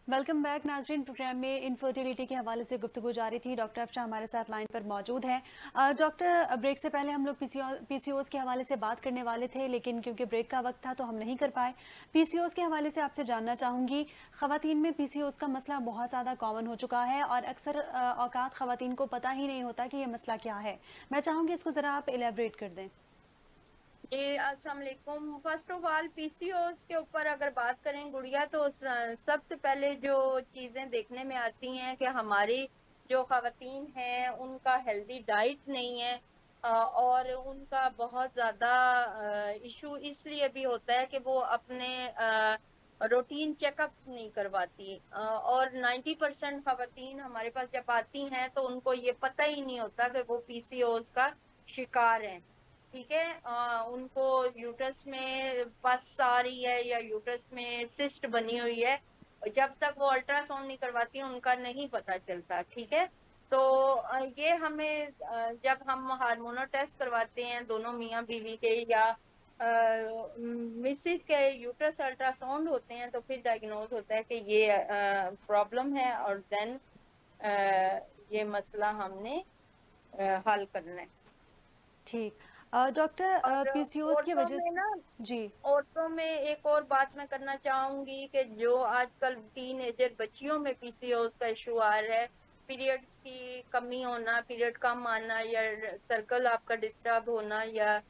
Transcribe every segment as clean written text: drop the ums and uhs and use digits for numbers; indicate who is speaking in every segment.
Speaker 1: Welcome back नाजरीन। Programme में infertility के हवाले से गुफ्तगू जारी थी। डॉक्टर अफशा हमारे साथ लाइन पर मौजूद हैं। डॉक्टर, ब्रेक से पहले हम लोग पीसीओएस के हवाले से बात करने वाले थे, लेकिन क्योंकि ब्रेक का वक्त था तो हम नहीं कर पाए। पीसीओएस के हवाले से आपसे जानना चाहूँगी, ख़वातीन में पीसीओएस का मसला बहुत ज़्यादा कॉमन हो चुका है और अक्सर औकात ख़वातीन को पता ही नहीं होता कि ये मसला क्या है। मैं चाहूँगी इसको ज़रा आप एलेबरेट कर दें।
Speaker 2: जी अस्सलाम वालेकुम। फर्स्ट ऑफ ऑल पीसीओएस के ऊपर अगर बात करें गुड़िया, तो सबसे पहले जो चीजें देखने में आती हैं कि हमारी जो खवातीन हैं उनका हेल्दी डाइट नहीं है। और उनका बहुत ज्यादा इशू इसलिए भी होता है कि वो अपने रूटीन चेकअप नहीं करवाती। और 90% खवातीन हमारे पास जब आती हैं तो उनको ये पता ही नहीं होता कि वो पीसीओएस का शिकार हैं। ठीक है। उनको यूट्रस में पस आ रही है या यूट्रस में सिस्ट बनी हुई है, जब तक वो अल्ट्रासाउंड नहीं करवाती उनका नहीं पता चलता। ठीक है। तो ये हमें जब हम हार्मोनल टेस्ट करवाते हैं दोनों मियाँ बीवी के या मिसेस के यूट्रस अल्ट्रासाउंड होते हैं तो फिर डायग्नोज होता है कि ये प्रॉब्लम है, और देन ये मसला हमने हल करना है।
Speaker 1: ठीक। डॉक्टर,
Speaker 2: और
Speaker 1: पीसीओएस की
Speaker 2: औरतों
Speaker 1: वजह
Speaker 2: में
Speaker 1: से।
Speaker 2: ना,
Speaker 1: जी।
Speaker 2: औरतों में एक और बात मैं करना चाहूंगी कि जो आजकल टीन एजर बच्चियों में पीसीओएस का इशू आ रहा है, पीरियड्स की कमी होना, पीरियड कम आना, या सर्कल आपका डिस्टर्ब होना, या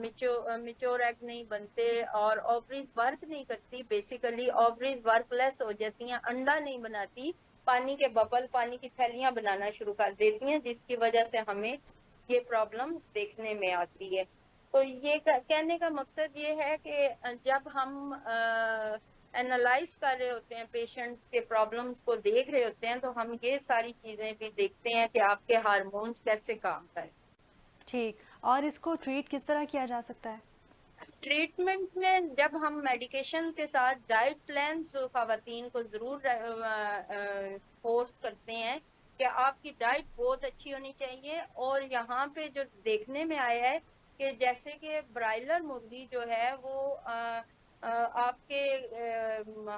Speaker 2: मिच्योर एग नहीं बनते, और ओवरीज वर्क नहीं करती। बेसिकली ओवरीज वर्कलेस हो जाती हैं, अंडा नहीं बनाती, पानी के बबल, पानी की थैलियां बनाना शुरू कर देती हैं, जिसकी वजह से हमें ये प्रॉब्लम देखने में आती है। तो ये कहने का मकसद ये है कि जब हम एनालाइज कर रहे होते हैं, पेशेंट्स के प्रॉब्लम्स को देख रहे होते हैं, तो हम ये सारी चीजें भी देखते हैं कि आपके हार्मोन्स कैसे काम करें।
Speaker 1: ठीक। और इसको ट्रीट किस तरह किया जा सकता है?
Speaker 2: ट्रीटमेंट में जब हम मेडिकेशन के साथ डाइट प्लान खवातीन को जरूर फोर्स करते हैं कि आपकी डाइट बहुत अच्छी होनी चाहिए। और यहाँ पे जो देखने में आया है कि जैसे कि ब्रायलर मुर्गी जो है वो आपके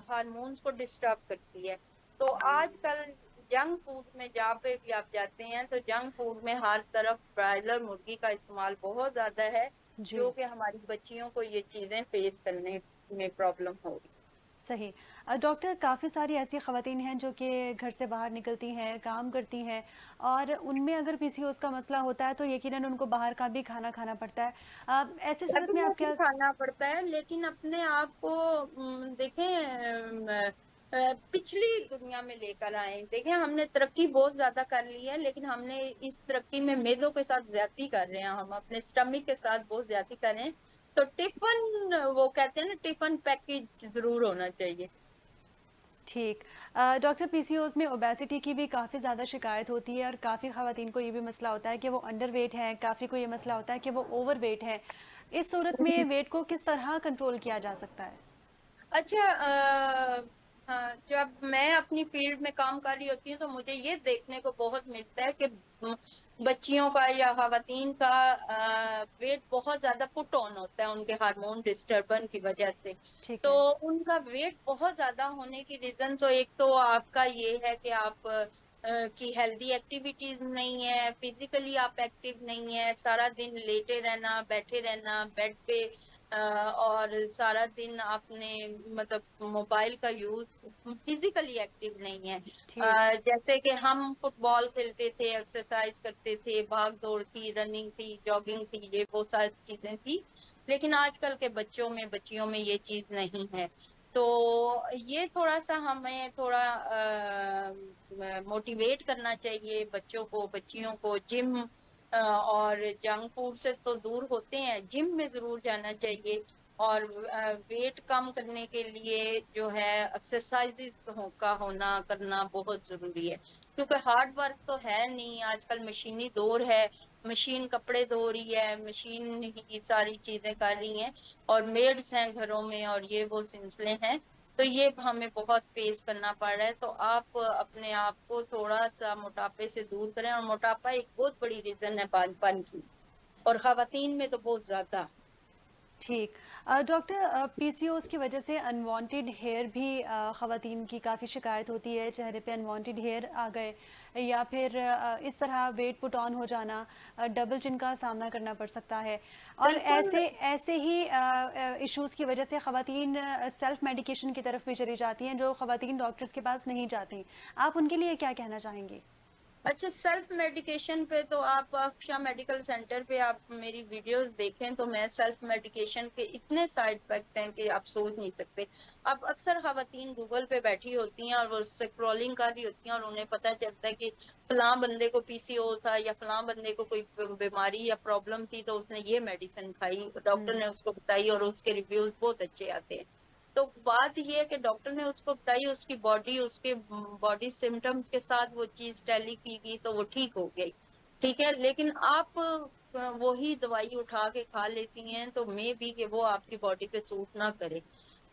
Speaker 2: हार्मोन्स को डिस्टर्ब करती है। तो आजकल जंक फूड में जहाँ पे भी आप जाते हैं तो जंक फूड में हर तरफ ब्रायलर मुर्गी का इस्तेमाल बहुत ज्यादा है,
Speaker 1: जी।
Speaker 2: जो कि हमारी बच्चियों को ये चीजें फेस करने में प्रॉब्लम हो रही।
Speaker 1: सही। डॉक्टर, काफ़ी सारी ऐसी ख़वातीन हैं जो कि घर से बाहर निकलती हैं, काम करती हैं, और उनमें अगर पीसीओएस का मसला होता है तो यकीनन उनको बाहर का भी खाना खाना पड़ता है। ऐसी सूरत में आप
Speaker 2: डेफिनेटली
Speaker 1: क्या।
Speaker 2: खाना पड़ता है, लेकिन अपने आप को देखें, पिछली दुनिया में लेकर आए। देखें, हमने तरक्की बहुत ज्यादा कर ली है, लेकिन हमने इस तरक्की में मेदों के साथ ज्यादती कर रहे हैं, हम अपने स्टमक के साथ बहुत ज्यादती कर रहे हैं। तो टिफिन, वो कहते हैं ना, टिफिन पैकेज जरूर होना चाहिए।
Speaker 1: ठीक। डॉक्टर, पीसीओएस में ओबेसिटी की भी काफ़ी ज़्यादा शिकायत होती है और काफ़ी ख़वातीन को ये भी मसला होता है कि वो अंडर वेट हैं, काफ़ी को ये मसला होता है कि वो ओवर वेट हैं। इस सूरत में वेट को किस तरह कंट्रोल किया जा सकता है?
Speaker 2: अच्छा। हाँ, जब मैं अपनी फील्ड में काम कर रही होती हूँ तो मुझे ये देखने को बहुत मिलता है कि बच्चियों का या खवातीन का वेट बहुत ज्यादा पुट ऑन होता है उनके हार्मोन डिस्टर्बेंस की वजह से।
Speaker 1: ठीक
Speaker 2: तो
Speaker 1: है।
Speaker 2: उनका वेट बहुत ज्यादा होने की रीजन तो एक तो आपका ये है कि आप की हेल्दी एक्टिविटीज नहीं है, फिजिकली आप एक्टिव नहीं है, सारा दिन लेटे रहना, बैठे रहना बेड पे, और सारा दिन आपने मतलब मोबाइल का यूज, फिजिकली एक्टिव नहीं है।
Speaker 1: ठीक।
Speaker 2: जैसे कि हम फुटबॉल खेलते थे, एक्सरसाइज करते थे, भाग दौड़ थी, रनिंग थी, जॉगिंग थी, ये बहुत सारी चीजें थी। लेकिन आजकल के बच्चों में, बच्चियों में ये चीज नहीं है। तो ये थोड़ा सा हमें थोड़ा मोटिवेट करना चाहिए बच्चों को, बच्चियों को। जिम और जंक फूड से तो दूर होते हैं, जिम में जरूर जाना चाहिए। और वेट कम करने के लिए जो है एक्सरसाइजेस का होना करना बहुत जरूरी है, क्योंकि हार्ड वर्क तो है नहीं, आजकल मशीनी दौर है। मशीन कपड़े धो रही है, मशीन ही सारी चीजें कर रही हैं, और मेड्स हैं घरों में, और ये वो सिलसिले हैं। तो ये हमें बहुत फेस करना पड़ रहा है। तो आप अपने आप को थोड़ा सा मोटापे से दूर करें, और मोटापा एक बहुत बड़ी रीजन है पान की, और खवातीन में तो बहुत ज्यादा।
Speaker 1: ठीक। डॉक्टर, पीसीओएस की वजह से अनवांटेड हेयर भी ख़वातीन की काफ़ी शिकायत होती है, चेहरे पे अनवांटेड हेयर आ गए या फिर इस तरह वेट पुट ऑन हो जाना, डबल चिन का सामना करना पड़ सकता है। और
Speaker 2: बिल्कुल।
Speaker 1: ऐसे ऐसे ही इश्यूज़ की वजह से ख़वातीन सेल्फ मेडिकेशन की तरफ भी चली जाती हैं, जो ख़वातीन डॉक्टर्स के पास नहीं जाती। आप उनके लिए क्या कहना चाहेंगी?
Speaker 2: अच्छा, सेल्फ मेडिकेशन पे तो आप अक्षा मेडिकल सेंटर पे आप मेरी वीडियोस देखें तो मैं सेल्फ मेडिकेशन के इतने साइड इफेक्ट हैं कि आप सोच नहीं सकते। अब अक्सर खवातीन गूगल पे बैठी होती हैं और वो स्क्रॉलिंग कर रही होती हैं और उन्हें पता चलता है कि फलां बंदे को पीसीओ था या फलां बंदे को कोई बीमारी या प्रॉब्लम थी तो उसने ये मेडिसिन खाई, डॉक्टर
Speaker 1: हुँ,
Speaker 2: ने उसको बताई और उसके रिव्यूज बहुत अच्छे आते हैं। तो बात ये है कि डॉक्टर ने उसको बताई, उसकी बॉडी उसके बॉडी सिम्टम्स के साथ वो चीज टैली की गई तो वो ठीक हो गई। ठीक है, लेकिन आप वही दवाई उठा के खा लेती हैं तो मे बी कि वो आपकी बॉडी पे सूट ना करे।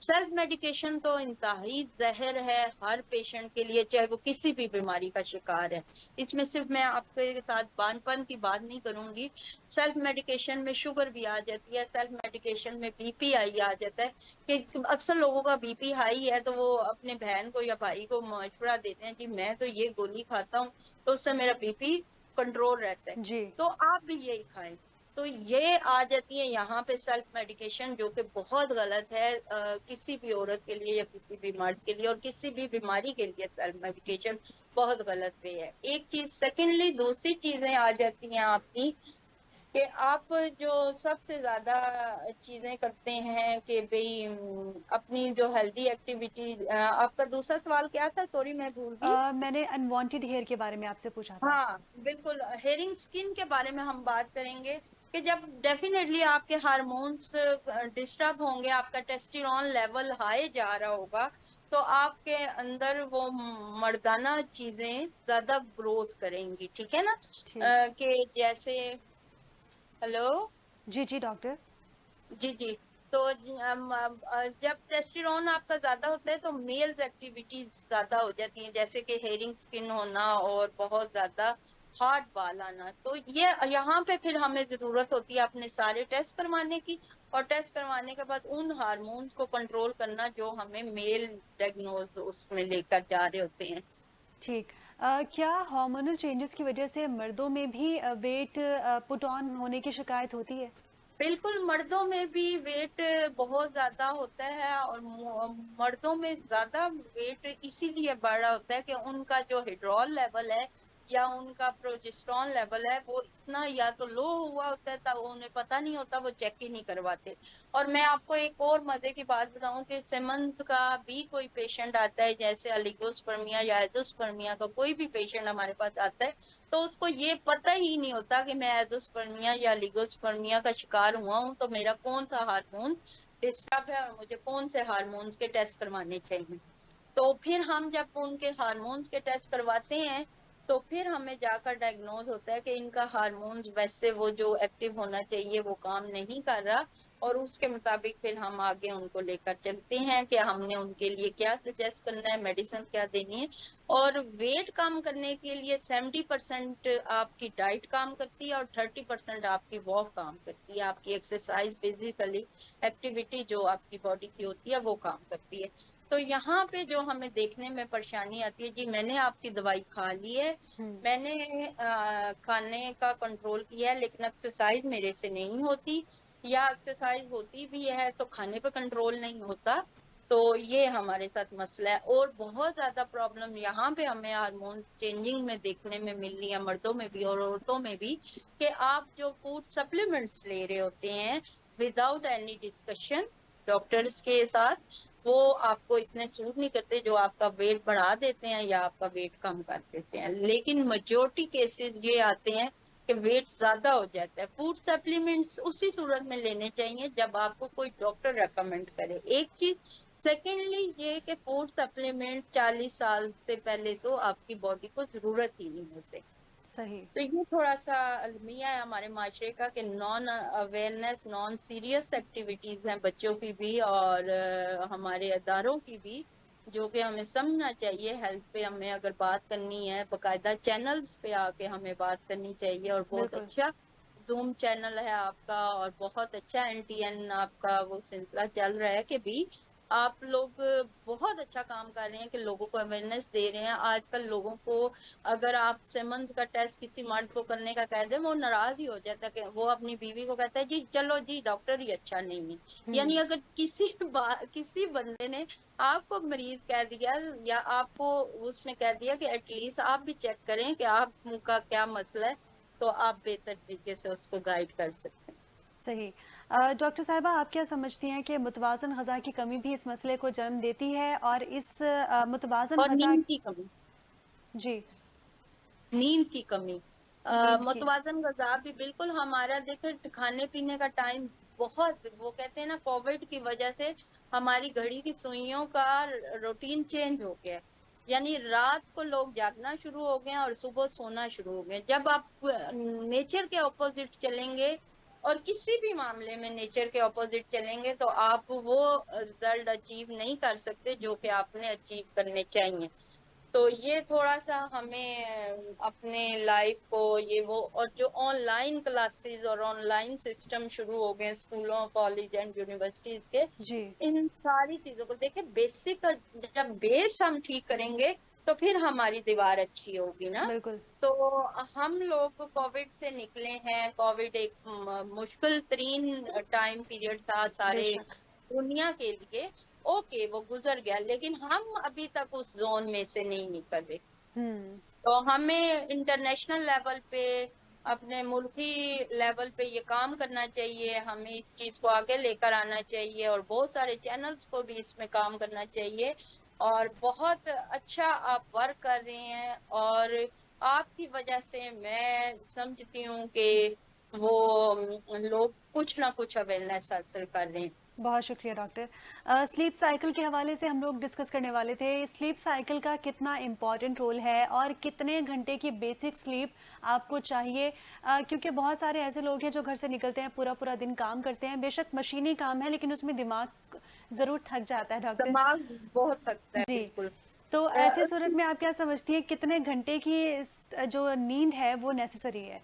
Speaker 2: सेल्फ मेडिकेशन तो इंतहाई जहर है हर पेशेंट के लिए, चाहे वो किसी भी बीमारी का शिकार है। इसमें सिर्फ मैं आपके साथ बानपन की बात नहीं करूंगी। सेल्फ मेडिकेशन में शुगर भी आ जाती है, सेल्फ मेडिकेशन में बीपी आई आ जाता है। कि अक्सर लोगों का बीपी हाई है तो वो अपने बहन को या भाई को मशवरा देते हैं कि मैं तो ये गोली खाता हूँ तो उससे मेरा बीपी कंट्रोल रहता है,
Speaker 1: जी।
Speaker 2: तो आप भी यही खाएं। तो ये आ जाती है यहाँ पे सेल्फ मेडिकेशन, जो कि बहुत गलत है किसी भी औरत के लिए या किसी भी मर्द के लिए और किसी भी बीमारी के लिए सेल्फ मेडिकेशन बहुत गलत वे है। एक चीज, सेकेंडली दूसरी चीजें आ जाती हैं आपकी कि आप जो सबसे ज्यादा चीजें करते हैं कि भाई अपनी जो हेल्दी एक्टिविटी। आपका दूसरा सवाल क्या था, सॉरी मैं भूल गई।
Speaker 1: मैंने अनवांटेड हेयर के बारे में आपसे पूछा था।
Speaker 2: हाँ बिल्कुल, हेयरिंग स्किन के बारे में हम बात करेंगे कि जब डेफिनेटली आपके हार्मोन्स डिस्टर्ब होंगे, आपका टेस्टोस्टेरोन लेवल हाई जा रहा होगा तो आपके अंदर वो मर्दाना चीजें ज्यादा ग्रोथ करेंगी, ठीक है ना।
Speaker 1: ठीक।
Speaker 2: कि जैसे, हेलो,
Speaker 1: जी, जी डॉक्टर।
Speaker 2: जी जी। तो जब टेस्टोस्टेरोन आपका ज्यादा होता है तो मेल्स एक्टिविटीज ज्यादा हो जाती हैं, जैसे कि हेयरिंग स्किन होना और बहुत ज्यादा हार्ड बाल आना। तो ये यहाँ पे फिर हमें जरूरत होती है अपने सारे टेस्ट करवाने की, और टेस्ट करवाने के बाद उन हार्मोन्स को कंट्रोल करना जो हमें मेल डायग्नोज उसमें लेकर जा रहे होते हैं।
Speaker 1: ठीक। क्या हार्मोनल चेंजेस की वजह से मर्दों में भी वेट पुट ऑन होने की शिकायत होती है?
Speaker 2: बिल्कुल, मर्दों में भी वेट बहुत ज्यादा होता है और मर्दों में ज्यादा वेट इसीलिए बढ़ रहा होता है कि उनका जो हिड्रोल लेवल है या उनका प्रोजेस्टेरॉन लेवल है वो इतना या तो लो हुआ होता है तब उन्हें पता नहीं होता, वो चेक ही नहीं करवाते। और मैं आपको एक और मजे की बात बताऊं कि सिमंस का भी कोई पेशेंट आता है, जैसे ओलिगोस्पर्मिया या एंडोस्पर्मिया का कोई भी पेशेंट हमारे पास आता है तो उसको ये पता ही नहीं होता कि मैं एंडोस्पर्मिया या लिगोस्पर्मिया का शिकार हुआ हूँ तो मेरा कौन सा हार्मोन डिस्टर्ब है और मुझे कौन से हार्मोन्स के टेस्ट करवाने चाहिए। तो फिर हम जब उनके हार्मोन्स के टेस्ट करवाते हैं तो फिर हमें जाकर डायग्नोज होता है कि इनका हार्मोन्स वैसे वो जो एक्टिव होना चाहिए वो काम नहीं कर रहा, और उसके मुताबिक फिर हम आगे उनको लेकर चलते हैं कि हमने उनके लिए क्या सजेस्ट करना है, मेडिसिन क्या देनी है। और वेट कम करने के लिए 70% आपकी डाइट काम करती है और 30% आपकी वॉक काम करती है, आपकी एक्सरसाइज फिजिकली एक्टिविटी जो आपकी बॉडी की होती है वो काम करती है। तो यहाँ पे जो हमें देखने में परेशानी आती है, जी मैंने आपकी दवाई खा ली है,
Speaker 1: हम्म।
Speaker 2: मैंने खाने का कंट्रोल किया है लेकिन एक्सरसाइज मेरे से नहीं होती, या एक्सरसाइज होती भी है तो खाने पे कंट्रोल नहीं होता। तो ये हमारे साथ मसला है। और बहुत ज्यादा प्रॉब्लम यहाँ पे हमें हार्मोन चेंजिंग में देखने में मिल रही है, मर्दों में भी और औरतों में भी, कि आप जो फूड सप्लीमेंट्स ले रहे होते हैं विदाउट एनी डिस्कशन डॉक्टर्स के साथ, वो आपको इतने सूट नहीं करते, जो आपका वेट बढ़ा देते हैं या आपका वेट कम कर देते हैं। लेकिन मेजोरिटी केसेस ये आते हैं कि वेट ज्यादा हो जाता है। फूड सप्लीमेंट्स उसी सूरत में लेने चाहिए जब आपको कोई डॉक्टर रेकमेंड करे, एक चीज। सेकेंडली ये कि फूड सप्लीमेंट 40 साल से पहले तो आपकी बॉडी को जरूरत ही नहीं होते।
Speaker 1: सही।
Speaker 2: तो ये थोड़ा सा अलमिया है हमारे माशरे का कि non awareness, non serious activities हैं बच्चों की भी और हमारे अदारों की भी, जो कि हमें समझना चाहिए। हेल्थ पे हमें अगर बात करनी है बाकायदा चैनल्स पे आके हमें बात करनी चाहिए और बहुत
Speaker 1: बिल्कुल।
Speaker 2: अच्छा जूम चैनल है आपका और बहुत अच्छा एनटीएन आपका वो सिलसिला चल रहा है कि भी आप लोग बहुत अच्छा काम कर रहे हैं कि लोगों को अवेयरनेस दे रहे हैं। आजकल लोगों को अगर आप सिमंस का टेस्ट किसी मर्द को करने का कह दें, वो नाराज ही हो जाता है कि वो अपनी बीवी को कहता है जी चलो जी डॉक्टर ही अच्छा नहीं है। यानी
Speaker 1: हम्म।
Speaker 2: अगर किसी बंदे ने आपको मरीज कह दिया या आपको उसने कह दिया कि एटलीस्ट आप भी चेक करें कि आपका क्या मसला है, तो आप बेहतर तरीके से उसको गाइड कर सकते हैं।
Speaker 1: सही। डॉक्टर साहिबा, आप क्या समझती हैं कि मुतवाज़न ग़िज़ा की कमी भी इस मसले को जन्म देती है, और इस मुतवाज़न
Speaker 2: और
Speaker 1: ग़िज़ा।
Speaker 2: नींद की कमी,
Speaker 1: जी।
Speaker 2: नींद की कमी,
Speaker 1: नींद की।
Speaker 2: मुतवाजन गजा भी बिल्कुल हमारा देखे खाने पीने का टाइम बहुत, वो कहते हैं ना कोविड की वजह से हमारी घड़ी की सुइयों का रूटीन चेंज हो गया है। यानी रात को लोग जागना शुरू हो गए हैं और सुबह सोना शुरू हो गए। जब आप नेचर के ऑपोजिट चलेंगे और किसी भी मामले में नेचर के ऑपोजिट चलेंगे तो आप वो रिजल्ट अचीव नहीं कर सकते जो कि आपने अचीव करने चाहिए। तो ये थोड़ा सा हमें अपने लाइफ को ये वो, और जो ऑनलाइन क्लासेस और ऑनलाइन सिस्टम शुरू हो गए स्कूलों कॉलेज एंड यूनिवर्सिटीज के,
Speaker 1: जी।
Speaker 2: इन सारी चीजों को देखे बेसिक, जब बेस हम ठीक करेंगे तो फिर हमारी दीवार अच्छी होगी ना।
Speaker 1: बिल्कुल।
Speaker 2: तो हम लोग कोविड से निकले हैं। कोविड एक मुश्किल तरीन टाइम पीरियड था सारे
Speaker 1: बेशक।
Speaker 2: दुनिया के लिए। ओके वो गुजर गया, लेकिन हम अभी तक उस जोन में से नहीं निकल रहे।
Speaker 1: हम्म।
Speaker 2: तो हमें इंटरनेशनल लेवल पे, अपने मुल्की लेवल पे ये काम करना चाहिए। हमें इस चीज को आगे लेकर आना चाहिए और बहुत सारे चैनल्स को भी इसमें काम करना चाहिए। और बहुत अच्छा आप वर्क कर रहे हैं और आपकी वजह से मैं समझती हूँ कि वो लोग कुछ ना कुछ अवेयरनेस हासिल कर रहे हैं।
Speaker 1: बहुत शुक्रिया डॉक्टर। स्लीप साइकिल के हवाले से हम लोग डिस्कस करने वाले थे। स्लीप साइकिल का कितना इम्पॉर्टेंट रोल है और कितने घंटे की बेसिक स्लीप आपको चाहिए, क्योंकि बहुत सारे ऐसे लोग हैं जो घर से निकलते हैं, पूरा पूरा दिन काम करते हैं, बेशक मशीनी काम है लेकिन उसमें दिमाग ज़रूर थक जाता है डॉक्टर।
Speaker 2: दिमाग बहुत थकता है
Speaker 1: जी।
Speaker 2: बिल्कुल।
Speaker 1: तो ऐसी सूरत में आप क्या समझती हैं, कितने घंटे की जो नींद है वो नेसेसरी है?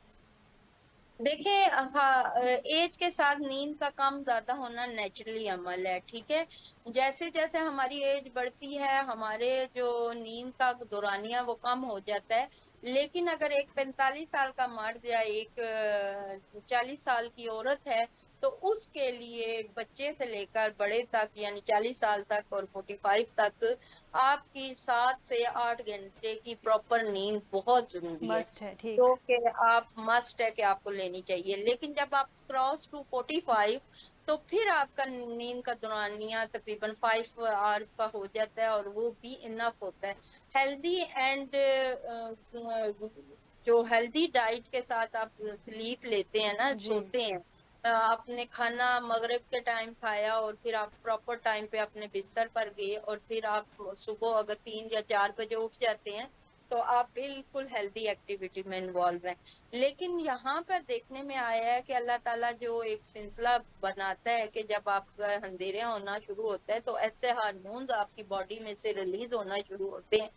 Speaker 2: देखिए, हाँ, एज के साथ नींद का कम ज्यादा होना नेचुरली अमल है, ठीक है। जैसे जैसे हमारी एज बढ़ती है हमारे जो नींद का दौरानिया वो कम हो जाता है। लेकिन अगर एक 45 साल का मर्द या एक 40 साल की औरत है, तो उसके लिए बच्चे से लेकर बड़े तक यानी 40 साल तक और 45 तक आपकी 7 से 8 घंटे की प्रॉपर नींद बहुत जरूरी है।
Speaker 1: मस्ट है, ठीक।
Speaker 2: जो कि आप मस्ट है कि आपको लेनी चाहिए। लेकिन जब आप क्रॉस टू 45, तो फिर आपका नींद का दौरानिया तकरीबन 5 आवर्स का हो जाता है और वो भी इनफ होता है। हेल्दी एंड जो हेल्दी डाइट के साथ आप स्लीप लेते हैं ना,
Speaker 1: जी।
Speaker 2: सोते हैं, आपने खाना मगरिब के टाइम खाया और फिर आप प्रॉपर टाइम पे अपने बिस्तर पर गए और फिर आप सुबह अगर 3 या 4 बजे उठ जाते हैं, तो आप बिल्कुल हेल्दी एक्टिविटी में इन्वॉल्व हैं। लेकिन यहाँ पर देखने में आया है कि अल्लाह ताला जो एक सिलसिला बनाता है कि जब आपका अंधेरे होना शुरू होता है तो ऐसे हार्मोन्स आपकी बॉडी में से रिलीज होना शुरू होते हैं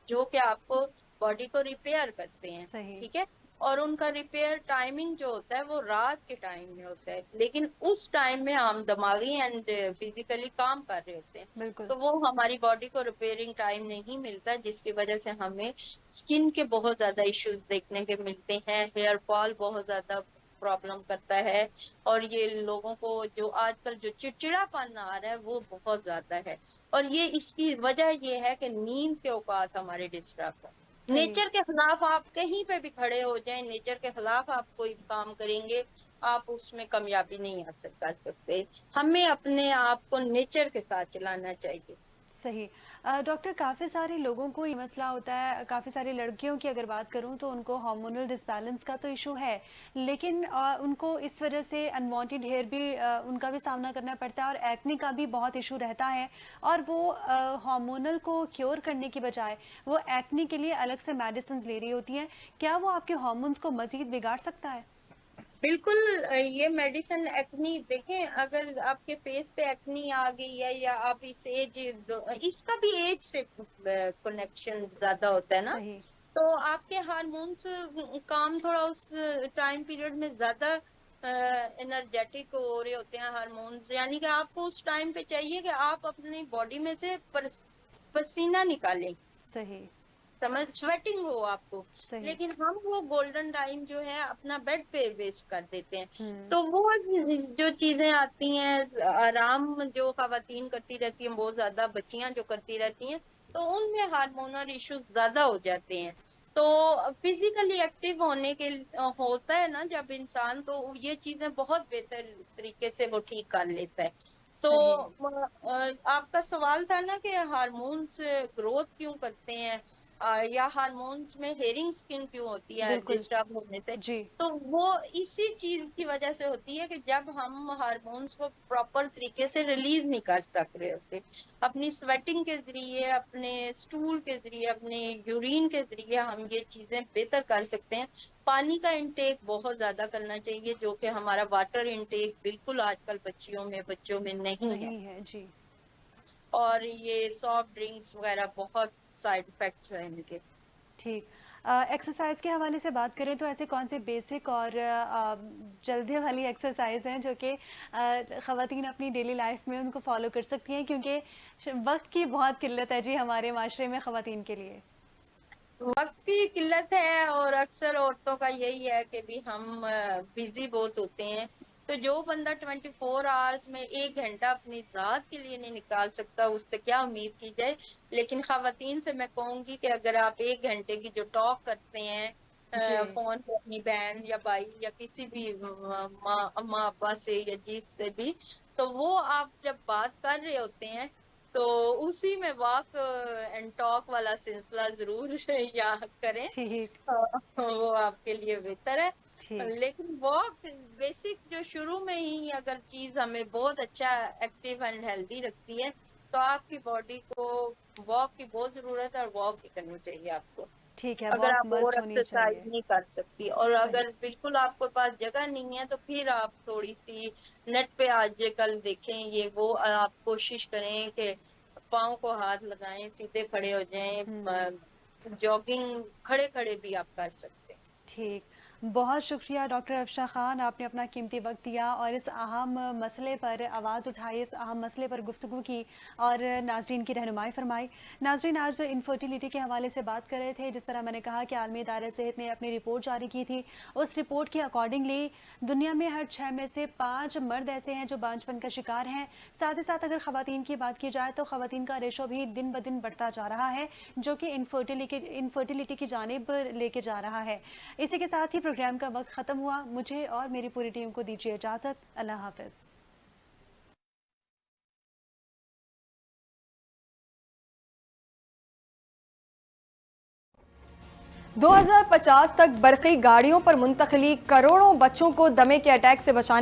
Speaker 2: जो कि आपको बॉडी को रिपेयर करते हैं,
Speaker 1: सही।
Speaker 2: ठीक है। और उनका रिपेयर टाइमिंग जो होता है वो रात के टाइम में होता है, लेकिन उस टाइम में हम दिमागी एंड फिजिकली काम कर रहे होते हैं।
Speaker 1: बिल्कुल।
Speaker 2: तो वो हमारी बॉडी को रिपेयरिंग टाइम नहीं मिलता, जिसकी वजह से हमें स्किन के बहुत ज्यादा इश्यूज देखने के मिलते हैं। हेयर फॉल बहुत ज्यादा प्रॉब्लम करता है और ये लोगों को जो आजकल जो चिड़चिड़ापन आ रहा है वो बहुत ज्यादा है। और ये इसकी वजह ये है कि नींद के औकात हमारे डिस्टर्ब है।
Speaker 1: सही।
Speaker 2: नेचर के खिलाफ आप कहीं पे भी खड़े हो जाएं, नेचर के खिलाफ आप कोई काम करेंगे, आप उसमें कामयाबी नहीं हासिल कर सकते। हमें अपने आप को नेचर के साथ चलाना चाहिए।
Speaker 1: सही। डॉक्टर, काफ़ी सारे लोगों को ये मसला होता है, काफ़ी सारी लड़कियों की अगर बात करूं तो उनको हार्मोनल डिसबैलेंस का तो इशू है, लेकिन उनको इस वजह से अनवांटेड हेयर भी उनका भी सामना करना पड़ता है और एक्ने का भी बहुत इशू रहता है। और वो हार्मोनल को क्योर करने की बजाय वो एक्ने के लिए अलग से मेडिसिन ले रही होती हैं। क्या वो आपके हार्मोन्स को मज़ीद बिगाड़ सकता है?
Speaker 2: बिल्कुल, ये मेडिसिन एक्नी देखें, अगर आपके फेस पे एक्नी आ गई है या आप इस एज, इसका भी एज से कनेक्शन ज्यादा होता है ना।
Speaker 1: सही।
Speaker 2: तो आपके हार्मोन्स काम थोड़ा उस टाइम पीरियड में ज्यादा एनर्जेटिक हो रहे होते हैं हार्मोन्स, यानी कि आपको उस टाइम पे चाहिए कि आप अपनी बॉडी में से पसीना निकालें,
Speaker 1: सही।
Speaker 2: समझ, स्वेटिंग हो आपको।
Speaker 1: सही।
Speaker 2: लेकिन हम वो गोल्डन टाइम जो है अपना बेड पे वेस्ट कर देते हैं।
Speaker 1: हम्म।
Speaker 2: तो वो जो चीजें आती हैं, आराम जो खवातीन करती रहती हैं, बहुत ज्यादा बच्चियां जो करती रहती हैं, तो उनमें हार्मोनल इश्यूज ज्यादा हो जाते हैं। तो फिजिकली एक्टिव होने के होता है ना जब इंसान, तो ये चीजें बहुत बेहतर तरीके से वो ठीक कर लेता है। तो
Speaker 1: सही।
Speaker 2: आपका सवाल था ना कि हार्मोन्स ग्रोथ क्यों करते हैं, या हार्मोन्स में हेयरिंग स्किन क्यों होती है
Speaker 1: बिल्कुल।
Speaker 2: डिस्टर्ब होने से।
Speaker 1: जी।
Speaker 2: तो वो इसी चीज की वजह से होती है कि जब हम हार्मोन्स को प्रॉपर तरीके से रिलीज नहीं कर सक रहे होते, अपनी स्वेटिंग के जरिए, अपने स्टूल के जरिए, अपने यूरिन के जरिए हम ये चीजें बेहतर कर सकते हैं। पानी का इंटेक बहुत ज्यादा करना चाहिए, जो कि हमारा वाटर इंटेक बिल्कुल आजकल बच्चों में नहीं है।
Speaker 1: नहीं है जी।
Speaker 2: और ये सॉफ्ट ड्रिंक्स वगैरह बहुत साइड इफेक्ट्स हैं इनके।
Speaker 1: ठीक। एक्सरसाइज के हवाले से बात करें तो ऐसे कौन से बेसिक और जल्दी वाली एक्सरसाइज हैं जो कि ख़वातीन अपनी डेली लाइफ में उनको फॉलो कर सकती हैं, क्योंकि वक्त की बहुत किल्लत है जी हमारे माशरे में ख़वातीन के लिए।
Speaker 2: वक्त की किल्लत है, और अक्सर औरतों का यही है कि भी हम बिजी बहुत होते हैं। तो जो बंदा 24 आवर्स में 1 घंटा अपनी जात के लिए नहीं निकाल सकता, उससे क्या उम्मीद की जाए। लेकिन खवातीन से मैं कहूंगी कि अगर आप 1 घंटे की जो टॉक करते हैं
Speaker 1: जी।
Speaker 2: फोन पे अपनी बहन या भाई या किसी भी माँ अम्मा अब्बा से या जिससे भी, तो वो आप जब बात कर रहे होते हैं, तो उसी में वॉक एंड टॉक वाला सिलसिला जरूर याद करें।
Speaker 1: ठीक।
Speaker 2: वो आपके लिए बेहतर है।
Speaker 1: ठीक।
Speaker 2: लेकिन वॉक बेसिक जो शुरू में ही अगर चीज हमें बहुत अच्छा एक्टिव एंड हेल्दी रखती है, तो आपकी बॉडी को वॉक की बहुत जरूरत है, और वॉक भी करनी चाहिए आपको।
Speaker 1: ठीक है,
Speaker 2: अगर
Speaker 1: वॉक
Speaker 2: आप और
Speaker 1: मस्ट होनी
Speaker 2: एक्सरसाइज
Speaker 1: चाहिए।
Speaker 2: नहीं कर सकती, और
Speaker 1: सही।
Speaker 2: अगर बिल्कुल आपके पास जगह नहीं है, तो फिर आप थोड़ी सी नेट पे आजकल देखें ये वो, आप कोशिश करें कि पाँव को हाथ लगाएं, सीधे खड़े हो
Speaker 1: हम्म।
Speaker 2: जाएं। जॉगिंग खड़े खड़े भी आप कर सकते हैं।
Speaker 1: ठीक। बहुत शुक्रिया डॉक्टर अफशा ख़ान, आपने अपना कीमती वक्त दिया और इस अहम मसले पर आवाज़ उठाई, इस अहम मसले पर गुफ्तगू की और नाजरीन की रहनुमाई फरमाई। नाजरीन, आज इनफर्टिलिटी के हवाले से बात कर रहे थे। जिस तरह मैंने कहा कि आलमी इदारे सेहत ने अपनी रिपोर्ट जारी की थी, उस रिपोर्ट के अकॉर्डिंगली दुनिया में हर 6 में से 5 मर्द ऐसे हैं जो बांझपन का शिकार हैं। साथ ही साथ अगर ख़वातीन की बात की जाए तो ख़वातीन का रेशो भी दिन ब दिन बढ़ता जा रहा है, जो कि इनफर्टिलिटी की जानिब लेके जा रहा है। इसी के साथ ही प्रोग्राम का वक्त ख़त्म हुआ। मुझे और मेरी पूरी टीम को दीजिए इजाज़त। अल्लाह हाफ़िज़।
Speaker 3: 2050 तक बरक़ी गाड़ियों पर मुंतकिली, करोड़ों बच्चों को दमे के अटैक से बचाने